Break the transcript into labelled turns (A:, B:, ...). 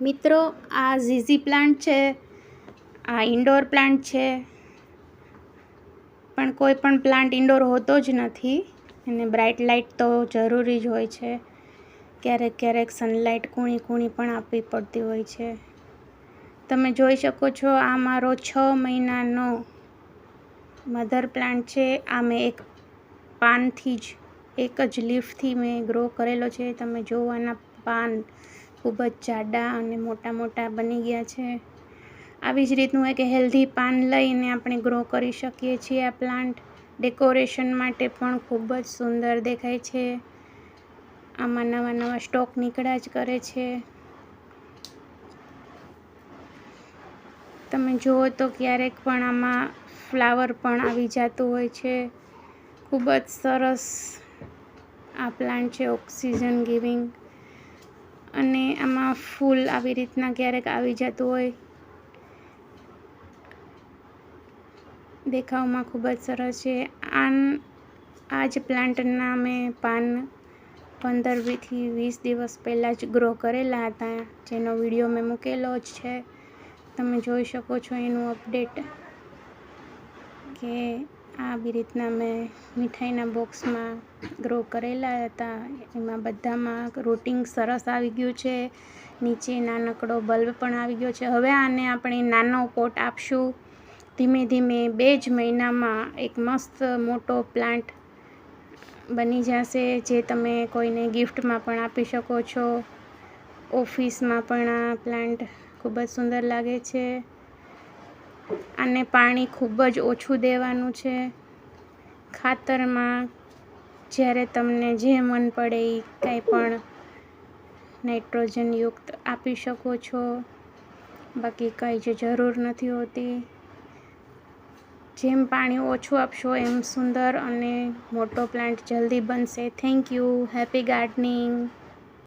A: મિત્રો, આ ઝીઝી પ્લાન્ટ છે, આ ઇન્ડોર પ્લાન્ટ છે, પણ કોઈ પણ પ્લાન્ટ ઇન્ડોર હોતો જ નથી. અને બ્રાઇટ લાઇટ તો જરૂરી જ હોય છે. ક્યારેક ક્યારેક સનલાઇટ કૂણી પણ આપવી પડતી હોય છે. તમે જોઈ શકો છો, આ મારો 6 મહિનાનો મધર પ્લાન્ટ છે. આ મેં એક પાનથી જ, એક જ લીફથી મેં ગ્રો કરેલો છે. તમે જોવાના પાન ખૂબ જ જાડા અને મોટા બની ગયા છે. આવી જ રીતનું એક હેલ્ધી પાન લઈને આપણે ગ્રો કરી શકીએ છીએ. આ પ્લાન્ટ ડેકોરેશન માટે પણ ખૂબ જ સુંદર દેખાય છે. આમાં નવા સ્ટોક નીકળ્યા જ કરે છે. તમે જુઓ તો ક્યારેક પણ આમાં ફ્લાવર પણ આવી જતું હોય છે. ખૂબ જ સરસ આ પ્લાન્ટ છે, ઓક્સિજન ગિવિંગ. અને આમાં ફૂલ આવી રીતના ક્યારેક આવી જતું હોય. દેખાવમાં ખૂબ જ સરસ છે. આ જ પ્લાન્ટના મેં પાન 15થી 20 દિવસ પહેલાં જ ગ્રો કરેલા હતા, જેનો વિડીયો મેં મૂકેલો જ છે. તમે જોઈ શકો છો એનું અપડેટ, કે આવી રીતના મેં મીઠાઈના બોક્સમાં ગ્રો કરેલા હતા. એમાં બધામાં રૂટિંગ સરસ આવી ગયું છે. નીચે નાનકડો બલ્બ પણ આવી ગયો છે. હવે આને આપણે નાનો પોટ આપશું. ધીમે ધીમે 2 જ મહિનામાં એક મસ્ત મોટો પ્લાન્ટ બની જશે, જે તમે કોઈને ગિફ્ટમાં પણ આપી શકો છો. ઓફિસમાં પણ આ પ્લાન્ટ ખૂબ જ સુંદર લાગે છે. આને પાણી ખૂબ જ ઓછું દેવાનું છે. ખાતરમાં જ્યારે તમને જે મન પડે એ કાંઈ પણ નાઇટ્રોજનયુક્ત આપી શકો છો. બાકી કંઈ જ જરૂર નથી હોતી. જેમ પાણી ઓછું આપશો એમ સુંદર અને મોટો પ્લાન્ટ જલ્દી બનશે. Thank you. Happy gardening.